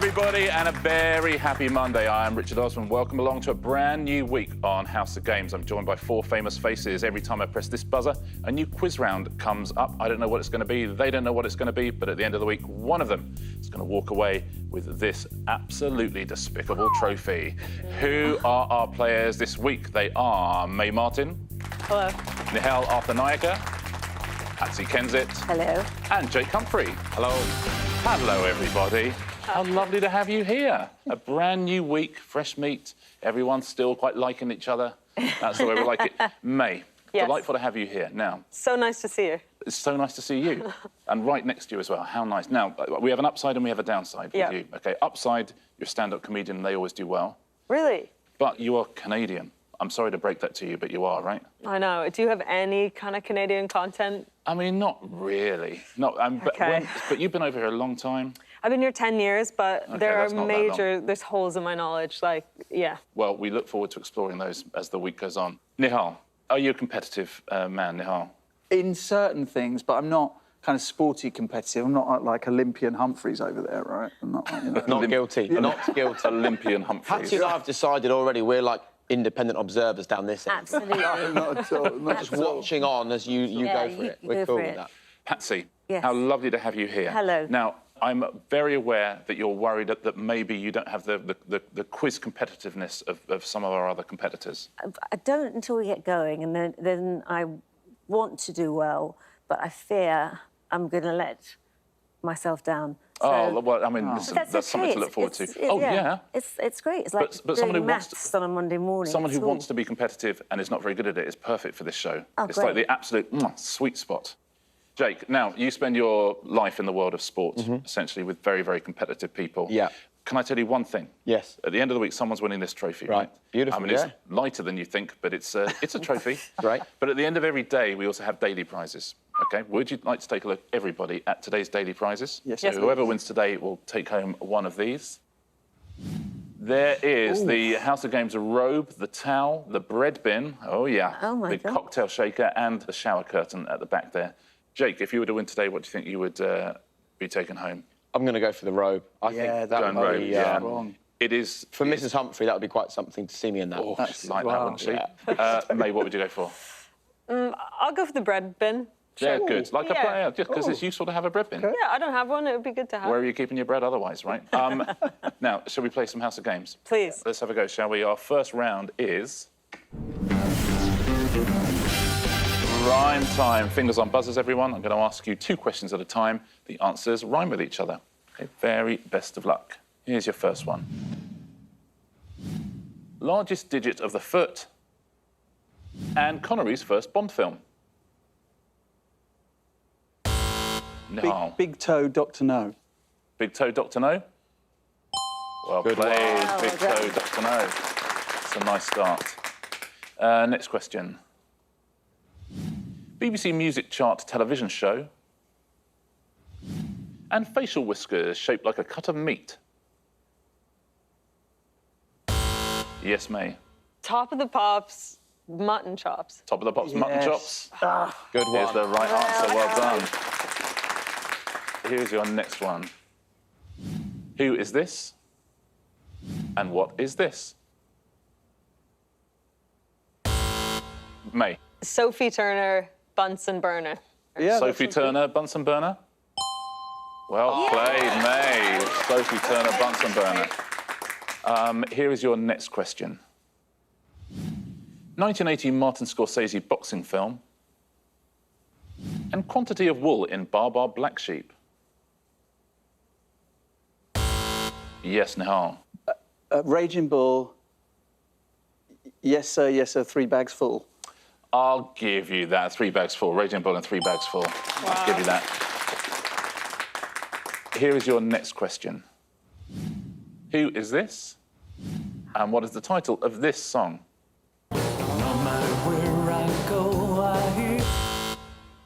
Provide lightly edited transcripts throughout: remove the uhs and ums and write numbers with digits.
everybody, and a very happy Monday. I am Richard Osman. Welcome along to a brand new week on House of Games. I'm joined by four famous faces. Every time I press this buzzer, a new quiz round comes up. I don't know what it's going to be. They don't know what it's going to be. But at the end of the week, one of them is going to walk away with this absolutely despicable trophy. Who are our players this week? They are May Martin. Hello. Nihal Arthanayake. Patsy Kensit. Hello. And Jake Humphrey. Hello. Hello, everybody. How lovely to have you here. A brand new week, fresh meat. Everyone's still quite liking each other. That's the way we like it. May, yes. Delightful to have you here. Now, So nice to see you. it's so nice to see you. And right next to you as well. How nice. Now, we have an upside and we have a downside with you. OK, upside, you're a stand-up comedian and they always do well. Really? But you are Canadian. I'm sorry to break that to you, but you are, right? I know. Do you have any kind of Canadian content? I mean, not really. Not, Okay. but you've been over here a long time. I've been here 10 years, but Okay, there that's are not that long. there's holes in my knowledge, like, yeah. Well, we look forward to exploring those as the week goes on. Nihal, are you a competitive man, Nihal? In certain things, but I'm not kind of sporty competitive. I'm not like Olympian Humphreys over there, right? I'm not, you know, Not guilty. Not guilty. Olympian Humphrey. Patsy and I have decided already we're like independent observers down this end. Absolutely. not at all. Not Just at all. watching on as you go for it. We're go cool for with it. that. Patsy, Yes. how lovely to have you here. Hello. Now, I'm very aware that you're worried that maybe you don't have the quiz competitiveness of some of our other competitors. I don't until we get going, and then I want to do well, but I fear I'm going to let myself down. Oh, well, I mean, listen, But that's something to look forward to. Oh, yeah. It's great. It's like But someone doing who wants maths on a Monday morning. Someone at who school. wants to be competitive and is not very good at it is perfect for this show. Oh, it's like great. the absolute sweet spot. Jake, now, you spend your life in the world of sport, essentially, with very, very competitive people. Yeah. Can I tell you one thing? Yes. At the end of the week, someone's winning this trophy, right? Beautiful, I mean, yeah. it's lighter than you think, but it's a trophy. Right. But at the end of every day, we also have daily prizes, OK? Would you like to take a look, everybody, at today's daily prizes? Yes, So yes, whoever wins today will take home one of these. There is the House of Games robe, the towel, the bread bin, oh, yeah, Oh, my the God. cocktail shaker and the shower curtain at the back there. Jake, if you were to win today, what do you think you would be taking home? I'm going to go for the robe. I think Yeah, that Going would robe, be... yeah. wrong. It is... For Mrs. Humphrey, that would be quite something to see me in that. Oh, That's- she'd like that, wow. wouldn't she? Yeah. May, what would you go for? I'll go for the bread bin. Yeah, Sure. good. Like a Yeah. player, just because it's useful to have a bread bin. Okay. Yeah, I don't have one. It would be good to have. Where are you keeping your bread otherwise, right? Now, shall we play some House of Games? Please. Let's have a go, shall we? Our first round is... Rhyme time. Fingers on buzzers, everyone. I'm going to ask you 2 questions at a time. The answers rhyme with each other. Okay, very best of luck. Here's your first one. Largest digit of the foot and Connery's first Bond film. No. Big toe, Dr. No. Big Toe, Dr. No? Well Good played, one. Big Well Toe, done. Dr. No. It's a nice start. Next question. BBC Music Chart television show and facial whiskers shaped like a cut of meat. Yes, May. Top of the Pops, mutton chops. Top of the Pops, mutton Yes. chops. Good Here's one. the right answer, well done. Here's your next one. Who is this? And what is this? May. Sophie Turner, Bunsen burner. Yeah, Sophie that's Turner, Bunsen burner. Well played, May. Sophie Turner, Bunsen burner. Here is your next question. 1980 Martin Scorsese boxing film and quantity of wool in Bar Bar Black Sheep. Yes, Nihal. Raging Bull. Yes, sir, 3 bags full. I'll give you that. 3 bags full. Raging Bull and 3 bags full. I'll give you that. Here is your next question. Who is this? And what is the title of this song?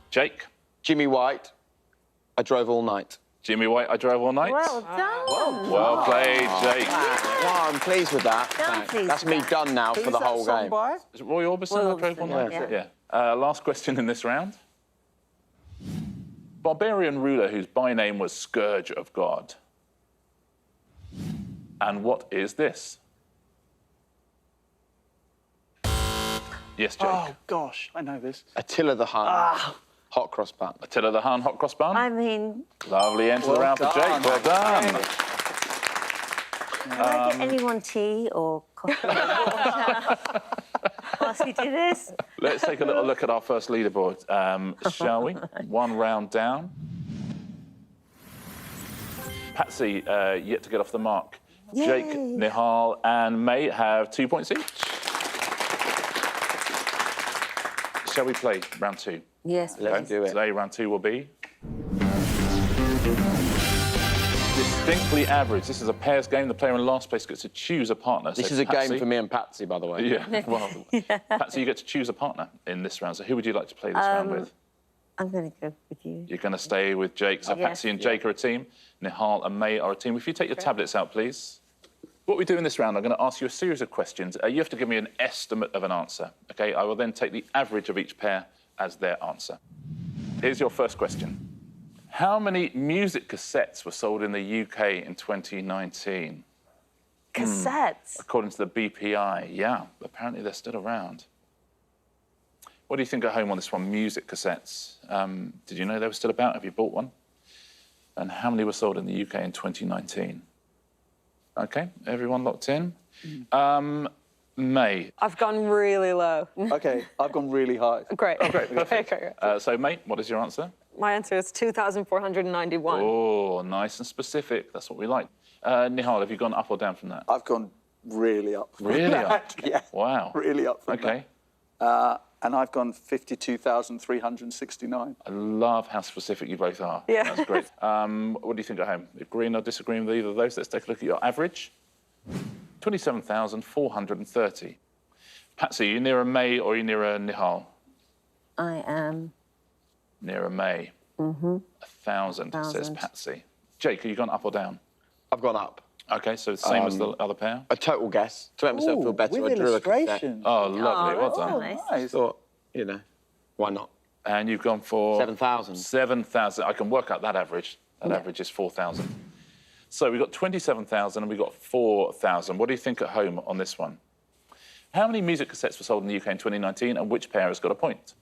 Jake? Jimmy White, I drove all night. Jimmy White, I Drove All Night? Well done. Well played, Jake. Wow, I'm pleased with that. I'm Thanks. pleased That's with me that. done now for the whole game. Is it Roy Orbison, Roy I Drove All Orbison, Night? yeah. Last question in this round. Barbarian ruler whose by name was Scourge of God. And what is this? Yes, Jake. Oh, gosh, I know this. Attila the Hun. Hot cross bun. Attila the Hun, hot cross bun. I mean, Lovely end to the Well round for Jake. done. Well done. can I get anyone tea or coffee? Whilst we do this? Let's take a little look at our first leaderboard, shall we? 1 round down. Patsy, yet to get off the mark. Yay. Jake, Nihal and May have 2 points each. Shall we play round 2? Yes, Let's do it. Today, round 2 will be distinctly average. This is a pairs game. The player in last place gets to choose a partner. This So is a Patsy, game for me and Patsy, by the way. Yeah, well, Patsy, you get to choose a partner in this round. So who would you like to play this round with? I'm going to go with you. You're going to stay with Jake. So Yes. Patsy and Jake are a team. Nihal and May are a team. If you take your tablets out, please. What we do in this round, I'm going to ask you a series of questions. You have to give me an estimate of an answer, OK? I will then take the average of each pair as their answer. Here's your first question. How many music cassettes were sold in the UK in 2019? Cassettes. According to the BPI, yeah. Apparently they're still around. What do you think at home on this one, music cassettes? Did you know they were still about? Have you bought one? And how many were sold in the UK in 2019? OK, everyone locked in. May. I've gone really low. OK, I've gone really high. Great. Oh, great, perfect. Okay. So, May, what is your answer? My answer is 2,491. Oh, nice and specific. That's what we like. Nihal, have you gone up or down from that? I've gone really up. Really up? Yeah. Wow. Really up from OK. that. And I've gone 52,369. I love how specific you both are. Yeah. That's great. What do you think at home? Agreeing or disagreeing with either of those? Let's take a look at your average. 27,430. Patsy, you nearer May or you nearer Nihal? I am. Nearer May. 1,000, says 1,000. Patsy. Jake, are you gone up or down? I've gone up. OK, so same as the other pair? A total guess. To make myself feel better, with I drew a cassette. illustration. Oh, lovely. Well that's done. nice. Nice. Thought, you know, why not? And you've gone for 7,000. 7,000. I can work out that average. That average is 4,000. So we've got 27,000 and we've got 4,000. What do you think at home on this one? How many music cassettes were sold in the UK in 2019 and which pair has got a point?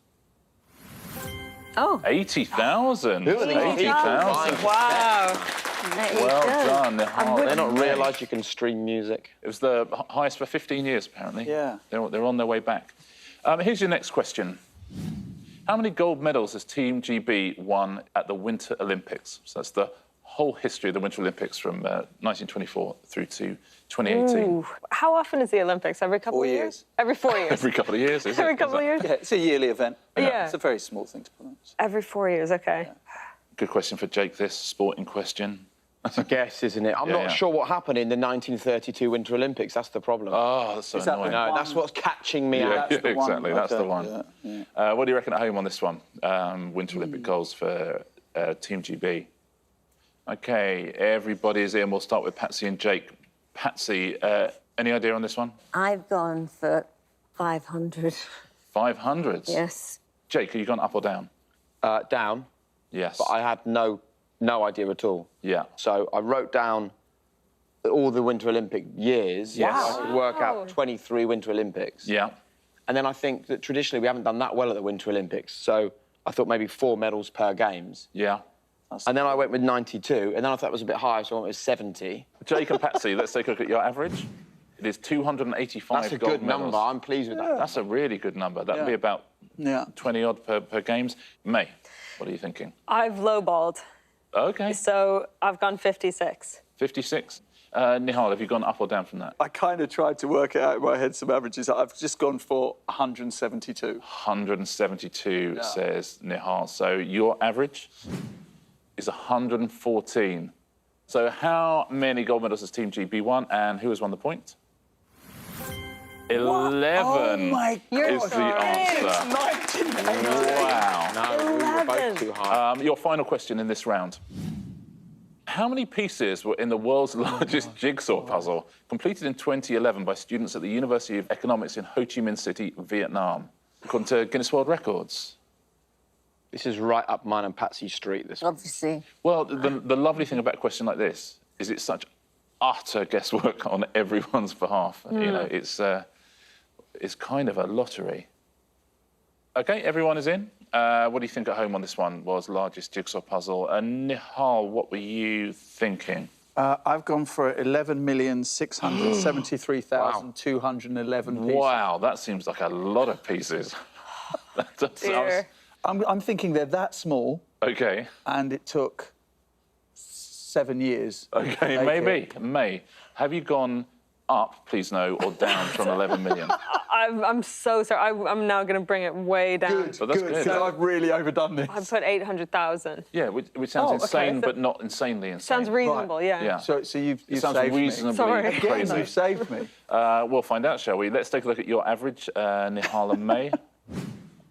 Oh, 80,000. Who are these 80,000. Wow. there you Well go. done, Nihal. They not realise you can stream music. It was the highest for 15 years, apparently. Yeah. They're on their way back. Here's your next question. How many gold medals has Team GB won at the Winter Olympics? So that's the whole history of the Winter Olympics from 1924 through to 2018. Ooh. How often is the Olympics? Every couple 4 of years. Every 4 years. Every couple of years, is it? Every couple of years? Yeah, it's a yearly event. Yeah. It's a very small thing to put on. Every 4 years, okay. Good question for Jake, this sporting question. It's a guess, isn't it? I'm not sure what happened in the 1932 Winter Olympics. That's the problem. Oh, that's so Is that the annoying. no, one? that's what's catching me out. That's the one. exactly. That's the Okay, one. yeah. What do you reckon at home on this one? Winter Olympic goals for Team GB. OK, everybody's in. We'll start with Patsy and Jake. Patsy, any idea on this one? I've gone for 500. 500s? Yes. Jake, are you gone up or down? Down, Yes. but I had no idea at all. Yeah. So I wrote down all the Winter Olympic years. Yes. I could work out 23 Winter Olympics. Yeah. And then I think that traditionally we haven't done that well at the Winter Olympics. So I thought maybe 4 medals per games. Yeah. And then I went with 92, and then I thought it was a bit higher, so I went with 70. Jake and Patsy, let's take a look at your average. It is 285 That's a gold good medals. number. I'm pleased with that. That's a really good number. That'd be about 20 odd per games. May, what are you thinking? I've lowballed, OK, so I've gone 56. 56. Nihal, have you gone up or down from that? I kind of tried to work it out in my head, some averages. I've just gone for 172. 172, says Nihal. So your average is 114. So how many gold medals has Team GB won, and who has won the point? 11 Oh my is God. the answer. 99. Wow. No, we were both too high. Your final question in this round. How many pieces were in the world's largest jigsaw puzzle, completed in 2011 by students at the University of Economics in Ho Chi Minh City, Vietnam, according to Guinness World Records? This is right up mine and Patsy's street, this one. Obviously. Well, the lovely thing about a question like this is it's such utter guesswork on everyone's behalf. You know, it's kind of a lottery. OK, everyone is in. What do you think at home on this one was largest jigsaw puzzle? And Nihal, what were you thinking? I've gone for 11,673,211 pieces. Wow, that seems like a lot of pieces. Dear. I'm thinking they're that small, OK. and it took 7 years. OK, to make maybe. it. May. Have you gone up, please no, or down from 11 million? I'm so sorry. I'm now going to bring it way down. Good, But that's good, good. because I've really overdone this. I put 800,000. Yeah, which sounds Oh, okay. insane, but not insanely insane. Sounds reasonable, yeah. Yeah. So you've It sounds saved reasonably me. Sorry. Again, crazy. you've saved me. We'll find out, shall we? Let's take a look at your average. Nihal and May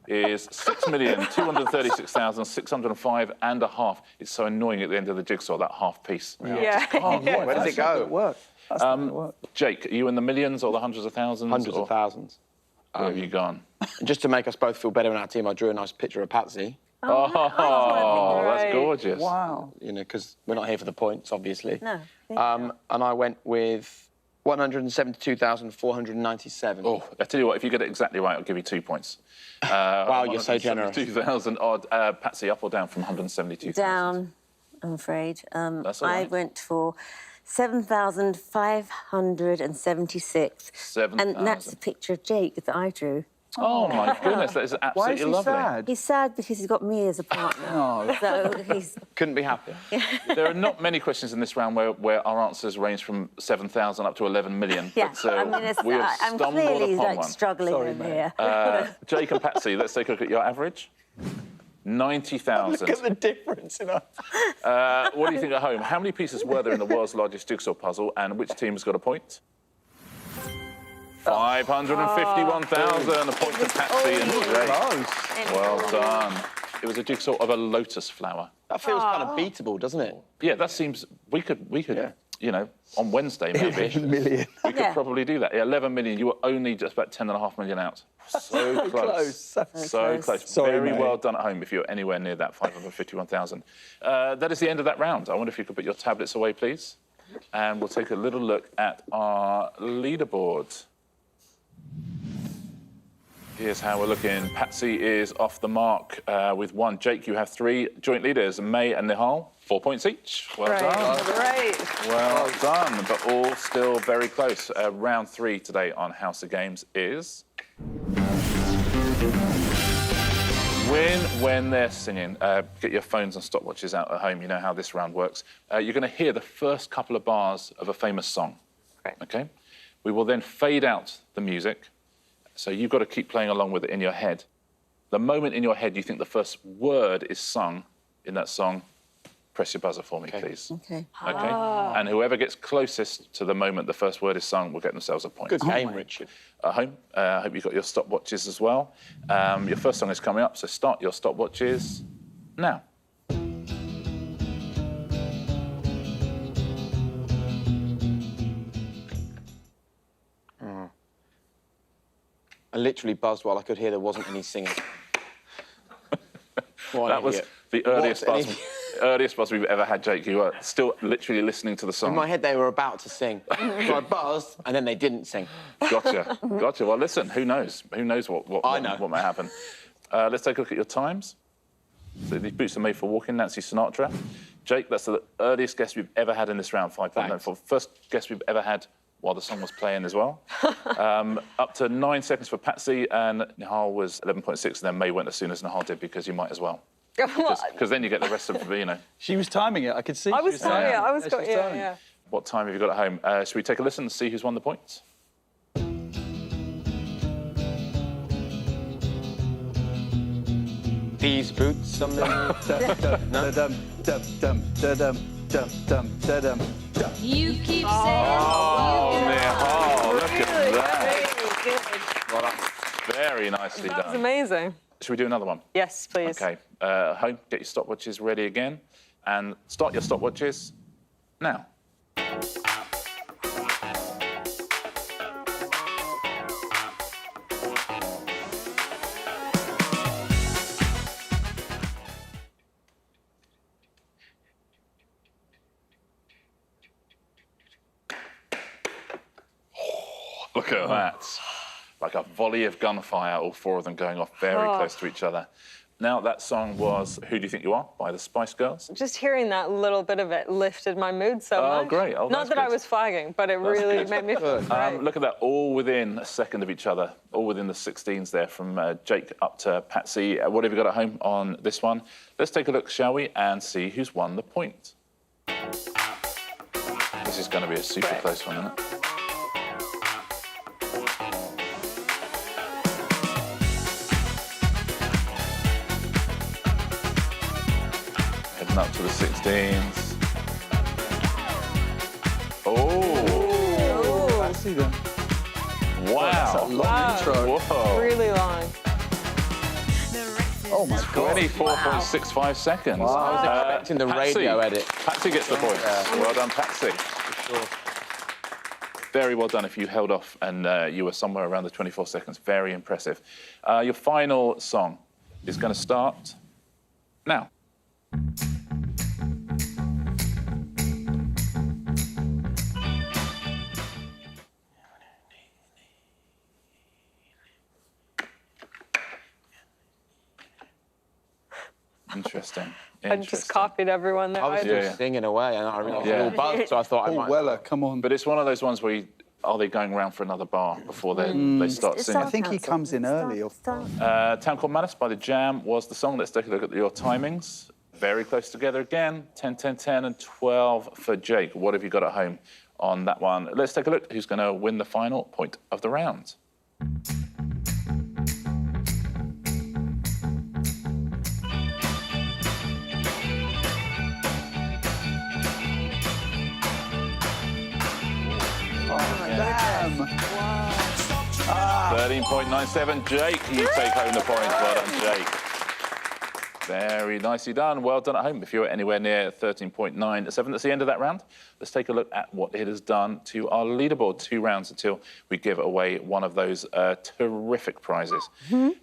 is 6,236,605.5. It's so annoying at the end of the jigsaw, that half piece. Yeah. Oh, yeah, Where does it go? Work. That's not gonna work. Jake, are you in the millions or the hundreds of thousands? Hundreds or of thousands. Where have you gone? And just to make us both feel better in our team, I drew a nice picture of Patsy. Oh, that's Right. gorgeous. Wow. You know, because we're not here for the points, obviously. No. And I went with 172,497. Oh, I tell you what, if you get it exactly right, I'll give you 2 points. Wow, you're so generous. 2,000 odd. Patsy, up or down from 172,000? Down, I'm afraid. That's all I right. went for 7,576. 7,000. And that's a picture of Jake that I drew. Oh, my goodness, that is Why absolutely is he lovely. sad? He's sad because he's got me as a partner. Oh. So he's... Couldn't be happier. There are not many questions in this round where our answers range from 7,000 up to 11 million. Yeah, But, I mean, it's, we have I'm stumbled clearly upon like one. struggling Sorry, in mate. here. Jake and Patsy, let's take a look at your average. 90,000. Look at the difference in us. What do you think at home? How many pieces were there in the world's largest jigsaw puzzle, and which team has got a point? 551,000. A point to Patsy and Jake. Close. Well done. It was a jigsaw of a lotus flower. That feels kind of beatable, doesn't it? Yeah, that seems... We could Yeah. you know, on Wednesday maybe. 11 million. We could Yeah. probably do that. Yeah, 11 million. You were only just about 10.5 million out. So close. So So close. Sorry, Very mate. well done at home if you're anywhere near that 551,000. That is the end of that round. I wonder if you could put your tablets away, please. And we'll take a little look at our leaderboard. Here's how we're looking. Patsy is off the mark with 1. Jake, you have 3 joint leaders. May and Nihal, 4 points each. Well done. Great. Well done, but all still very close. Round 3 today on House of Games is... Win when they're singing. Get your phones and stopwatches out at home. You know how this round works. You're going to hear the first couple of bars of a famous song. Right. OK? We will then fade out the music. So you've got to keep playing along with it in your head. The moment in your head you think the first word is sung in that song, press your buzzer for me, please. Okay. OK? And whoever gets closest to the moment the first word is sung will get themselves a point. Good game, Richard. At home, I hope you've got your stopwatches as well. Your first song is coming up, so start your stopwatches now. I literally buzzed while I could hear there wasn't any singing. What an That was idiot. the earliest What an buzz, earliest buzz we've ever had, Jake. You were still literally listening to the song. In my head, they were about to sing. So I buzzed, and then they didn't sing. Gotcha, gotcha. Well, listen, who knows? Who knows what I know. what might happen? Let's take a look at your times. So these boots are made for walking, Nancy Sinatra. Jake, that's the earliest guest we've ever had in this round, 5.94. First guest we've ever had while the song was playing as well. Up to 9 seconds for Patsy, and Nihal was 11.6, and then May went as soon as Nihal did because you might as well. Because then you get the rest of, you know. She was timing it. I could see. I she was sorry. timing it. I was Yeah, got she was yeah, timing it. yeah. What time have you got at home? Should we take a listen and see who's won the points? These boots are made... You keep saying Oh, Nihal, look at that. Good. Well, that's very nicely That was done. amazing. Should we do another one? Yes, please. OK. Home, get your stopwatches ready again. And start your stopwatches now. Look at that. Like a volley of gunfire, all four of them going off very close to each other. Now, that song was Who Do You Think You Are by the Spice Girls. Just hearing that little bit of it lifted my mood so much. Oh, great. Oh, Not that I was flagging, but it really made me feel great. Look at that, all within a second of each other, all within the 16s there, from Jake up to Patsy. What have you got at home on this one? Let's take a look, shall we, and see who's won the point. This is going to be a super close one, isn't it? Heading up to the 16s. Oh! Patsy then. Wow! That's a long intro. Whoa! Really long. Oh my God. 24.65 seconds. Wow. I was expecting the radio edit. Patsy gets the point. Well done, Patsy. Very well done if you held off and you were somewhere around the 24 seconds. Very impressive. Your final song is going to start now. I Interesting. just copied everyone there. I was just singing away, and I really all buzzed, so I thought I might. Weller, come on. But it's one of those ones where are they going around for another bar before they start singing? I think he comes in early. Town Called Malice by The Jam was the song. Let's take a look at your timings. Very close together again. 10, 10, 10, and 12 for Jake. What have you got at home on that one? Let's take a look. Who's going to win the final point of the round? Damn. 13.97. Jake, you take home the point. Well done, Jake. Very nicely done. Well done at home. If you're anywhere near 13.97, that's the end of that round. Let's take a look at what it has done to our leaderboard. 2 rounds until we give away one of those terrific prizes.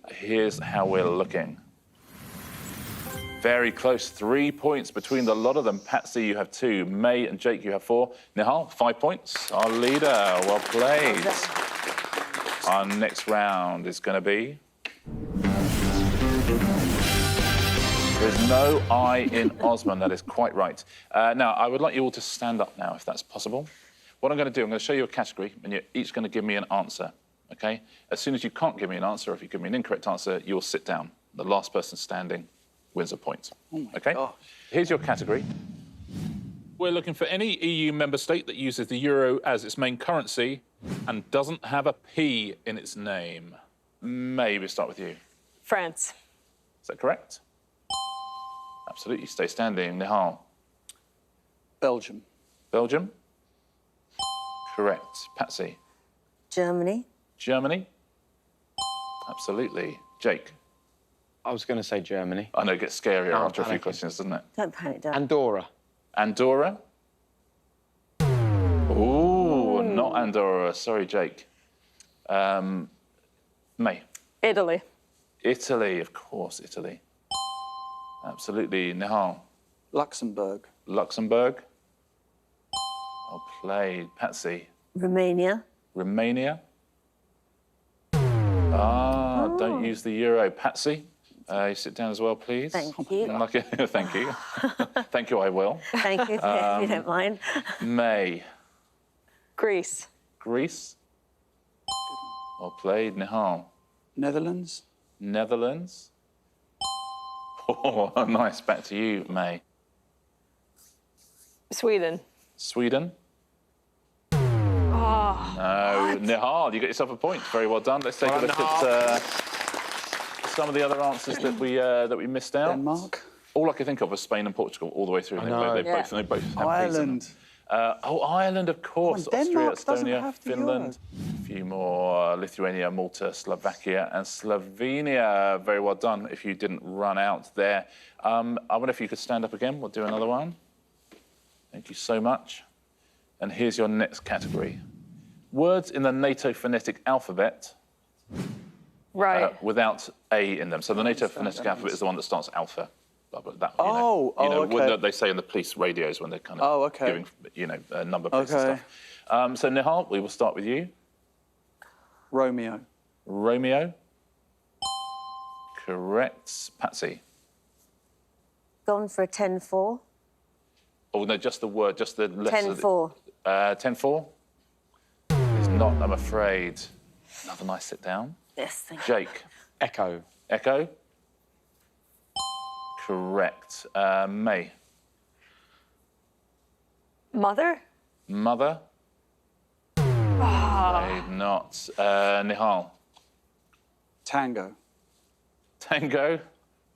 Here's how we're looking. Very close, 3 points between the lot of them. Patsy, you have 2. May and Jake, you have 4. Nihal, 5 points. Our leader, well played. Our next round is going to be... There's no I in Osman, that is quite right. Now, I would like you all to stand up now, if that's possible. What I'm going to do, I'm going to show you a category, and you're each going to give me an answer, OK? As soon as you can't give me an answer, or if you give me an incorrect answer, you'll sit down. The last person standing wins a point. Oh my OK? gosh. Here's your category. We're looking for any EU member state that uses the euro as its main currency and doesn't have a P in its name. May, we start with you. France. Is that correct? Absolutely. Stay standing. Nihal. Belgium. Belgium? Correct. Patsy. Germany. Germany? Absolutely. Jake. I was going to say Germany. I know it gets scarier Oh, after a few panicking. questions, doesn't it? Don't panic, Dad. Andorra. Andorra? Ooh, not Andorra. Sorry, Jake. May. Italy. Italy, of course, Italy. Absolutely. Nihal. Luxembourg. Luxembourg? Well played. Patsy. Romania. Romania? Don't use the euro. Patsy, you sit down as well, please. Thank you. Lucky. Thank you. Thank you, I will. Thank you, if you don't mind. May. Greece. Greece? Well played. Nihal. Netherlands. Netherlands? Oh, nice. Back to you, May. Sweden. Sweden? No. Nihal, you got yourself a point. Very well done. Let's take a look at some of the other answers that we missed out. Denmark. All I could think of was Spain and Portugal all the way through. They both have P's in them. Ireland. Ireland, of course. Come on, Austria, Denmark doesn't Estonia, have the Finland. A few more. Lithuania, Malta, Slovakia, and Slovenia. Very well done if you didn't run out there. I wonder if you could stand up again. We'll do another one. Thank you so much. And here's your next category. Words in the NATO phonetic alphabet Right. without A in them. So the NATO phonetic alphabet is the one that starts alpha. That, okay. What they say in the police radios when they're kind of giving, number plates and stuff. So Nihal, we will start with you. Romeo. Romeo. Correct. Patsy. Gone for a 10-4. Oh, no, just the word, just the letter. 10-4. 10-4? It's not, I'm afraid. Have a nice sit down. Yes, thank you. Jake. Echo. Echo. Correct. May. Mother? Mother. Afraid not. Nihal. Tango. Tango.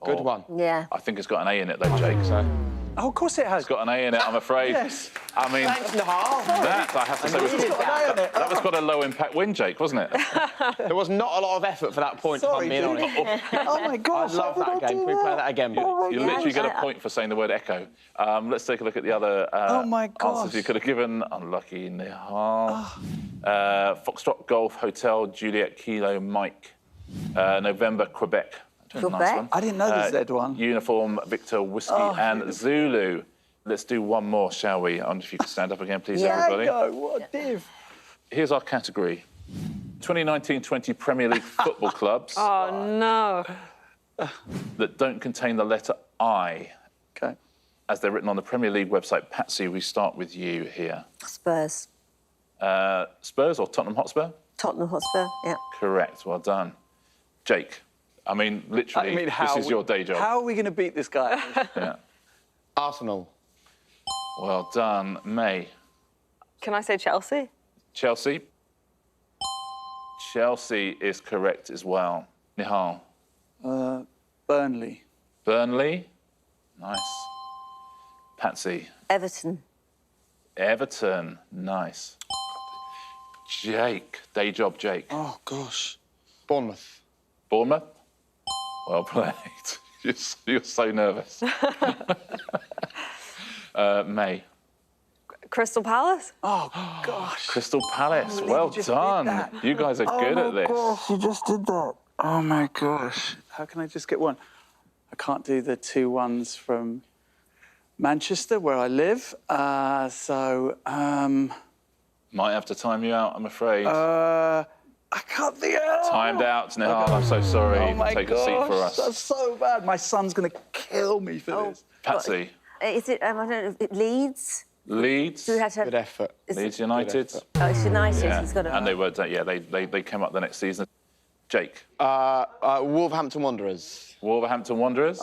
Good Oh, one. Yeah. I think it's got an A in it, though, Jake. So Oh, of course it has. it's got an A in it, I'm afraid. Yes. I mean, Nihal. that, I have to say, was, It's got an A in it. that was quite a low-impact win, Jake, wasn't it? There was not a lot of effort for that point, Sorry, if I'm being dude. honest. Oh, my I gosh. love how did that I game. do Can we play that? that again, please? You literally get a point for saying the word echo. Let's take a look at the other Oh, my answers gosh. you could have given. Unlucky, Nihal. Foxtrot Golf Hotel Juliet Kilo Mike. November Quebec. Nice Quebec? one. I didn't know the Z one. Uniform Victor Whiskey and Zulu. Let's do one more, shall we? I wonder if you could stand up again, please, Yeah. everybody. Tango, what a div. Here's our category. 2019-20 Premier League football clubs Oh, no. that don't contain the letter I, Okay. as they're written on the Premier League website. Patsy, we start with you here. Spurs. Spurs or Tottenham Hotspur? Tottenham Hotspur, yeah. Correct, well done. Jake, I mean, literally, this is your day job. How are we going to beat this guy? Yeah. Arsenal. Well done. May. Can I say Chelsea? Chelsea. Chelsea is correct as well. Nihal. Burnley. Burnley. Nice. Patsy. Everton. Everton. Nice. Jake. Day job, Jake. Oh, gosh. Bournemouth. Bournemouth. Well played. You're so nervous. May. Crystal Palace? Oh, gosh. Crystal Palace. Well you just did done. that. You guys are good at this. Gosh, you just did that. Oh, my gosh. How can I just get one? I can't do the 2 ones from Manchester, where I live. Might have to time you out, I'm afraid. I can't think of... Timed out, Nihal. I'm so sorry. Oh, my Take gosh. a seat for us. That's so bad. My son's going to kill me for this. Patsy. Is it, I don't know, Leeds? Leeds. Do we have to Good effort. Leeds United. Oh, it's United. Yeah. He's got to... And they were, yeah, they came up the next season. Jake. Wolverhampton Wanderers. Wolverhampton Wanderers.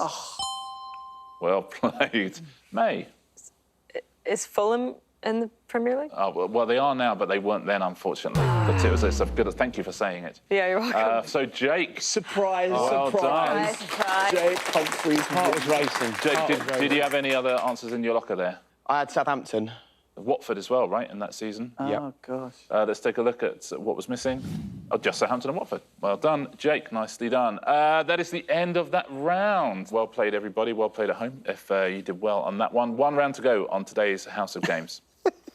Well played. May. Is Fulham in the Premier League? Oh, well, they are now, but they weren't then, unfortunately. But it was a good. Thank you for saying it. Yeah, you're welcome. So Jake. Surprise, Well surprise. Surprise. Jake Humphrey's Heart was racing. Jake, did you have any other answers in your locker there? I had Southampton. Watford as well, right, in that season? Oh, gosh. Let's take a look at what was missing. Oh, just Southampton and Watford. Well done, Jake. Nicely done. That is the end of that round. Well played, everybody. Well played at home, if you did well on that one. One round to go on today's House of Games.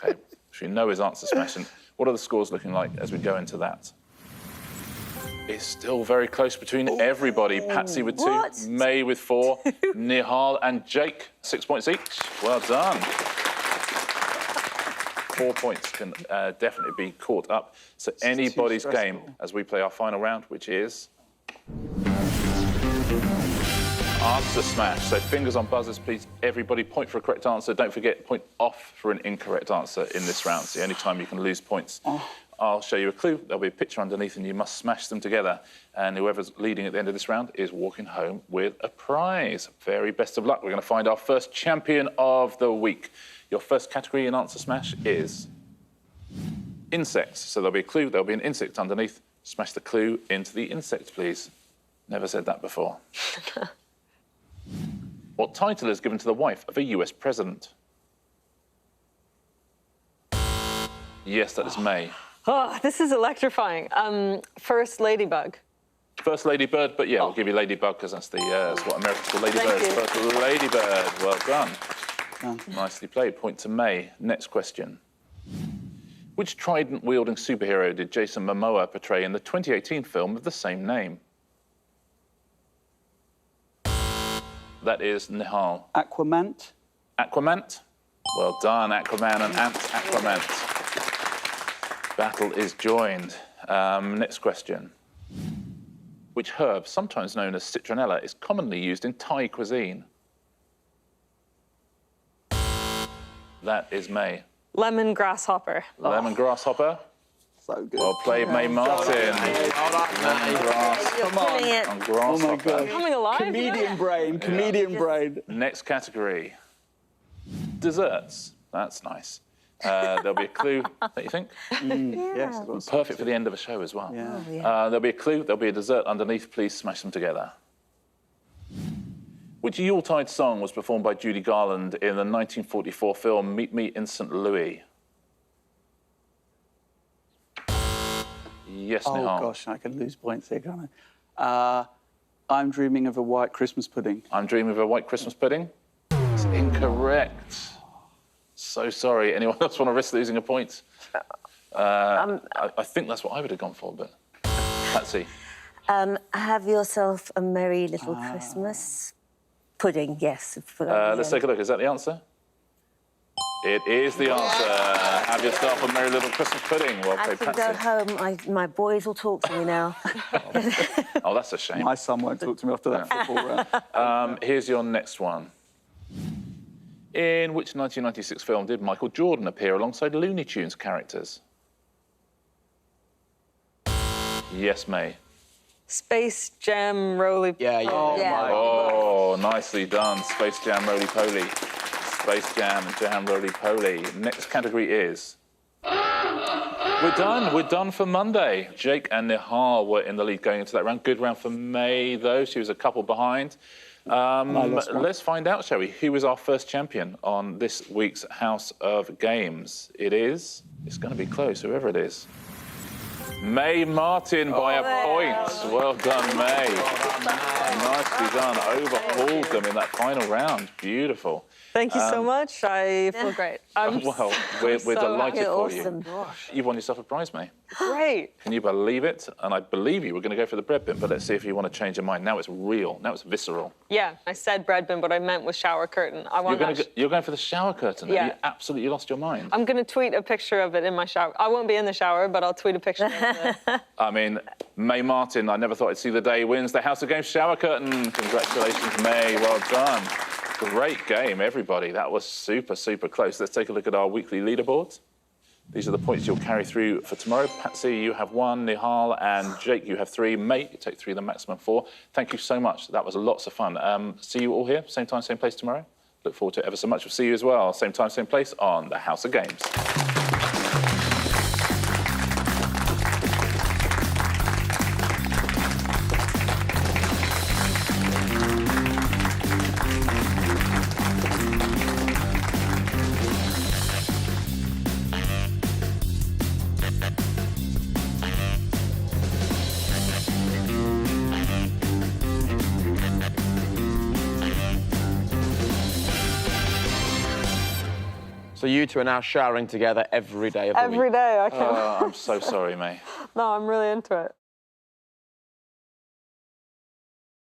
Okay, which we know is answer smashing. What are the scores looking like as we go into that? It's still very close between everybody. Patsy with 2, What? May with 4, Nihal and Jake, 6 points each. Well done. 4 points can definitely be caught up. So anybody's game stressful. as we play our final round, which is answer smash. So fingers on buzzers, please. Everybody point for a correct answer. Don't forget, point off for an incorrect answer in this round. It's the only time you can lose points. I'll show you a clue. There'll be a picture underneath and you must smash them together. And whoever's leading at the end of this round is walking home with a prize. Very best of luck. We're going to find our first champion of the week. Your first category in answer smash is insects. So there'll be a clue, there'll be an insect underneath. Smash the clue into the insect, please. Never said that before. What title is given to the wife of a US president? Yes, that is May. Oh, this is electrifying. First Ladybug. First Ladybird, but yeah, we'll give you Ladybug because that's what Americans call Ladybirds. Thank you. First Ladybird, well done. Nicely played. Point to May. Next question. Which trident-wielding superhero did Jason Momoa portray in the 2018 film of the same name? That is Nihal. Battle is joined. Next question. Which herb, sometimes known as citronella, is commonly used in Thai cuisine? That is May. Lemon grasshopper. Lemon grasshopper. So good. Well played, May Martin. Lemon grass. You're killing it. and Oh my grasshopper. God. Coming alive. Comedian brain, comedian brain. Next category. Desserts. That's nice. There'll be a clue, don't you think? Yes, I've got some. Perfect for the end of a show as well. Yeah. Oh, yeah. There'll be a clue, there'll be a dessert underneath. Please smash them together. Which Yuletide song was performed by Judy Garland in the 1944 film Meet Me in St. Louis? Yes, Oh Nihal. gosh, I can lose points here, can't I? I'm dreaming of a white Christmas pudding. I'm dreaming of a white Christmas pudding. It's incorrect. So sorry. Anyone else want to risk losing a point? I think that's what I would have gone for, but Patsy. Have yourself a merry little Christmas pudding. Yes. Let's take a look. Is that the answer? It is the answer. Have yourself a merry little Christmas pudding. Well I played, can go Patsy. home. My boys will talk to me now. Oh, that's a shame. My son won't talk to me after that football round. Here's your next one. In which 1996 film did Michael Jordan appear alongside Looney Tunes characters? Yes, May. Space Jam Roly. Yeah, yeah. Yeah. Oh, nicely done. Space Jam Roly Poly. Space Jam Roly Poly. Next category is... We're done. We're done for Monday. Jake and Nihal were in the lead going into that round. Good round for May, though. She was a couple behind. Let's find out, shall we? Who was our first champion on this week's House of Games? It's going to be close, whoever it is. May Martin by a point. Well done, May. Nicely done. Overhauled them in that final round. Beautiful. Thank you so much. I feel great. Well, we're so delighted for Awesome. you. You've won yourself a prize, May. great. Can you believe it? And I believe you were going to go for the bread bin, but let's see if you want to change your mind. Now it's real. Now it's visceral. Yeah, I said bread bin, but I meant was shower curtain. I want You're going for the shower curtain. Yeah. You absolutely lost your mind. I'm going to tweet a picture of it in my shower. I won't be in the shower, but I'll tweet a picture of it. I mean, May Martin, I never thought I'd see the day, wins the House of Games shower curtain. Congratulations, May. Well done. Great game, everybody. That was super, super close. Let's take a look at our weekly leaderboards. These are the points you'll carry through for tomorrow. Patsy, you have 1. Nihal and Jake, you have 3. Mate, you take 3, the maximum 4. Thank you so much. That was lots of fun. See you all here, same time, same place tomorrow. Look forward to it ever so much. We'll see you as well, same time, same place on the House of Games. So you two are now showering together every day of the week. Every day, I can. I'm so sorry, May. No, I'm really into it.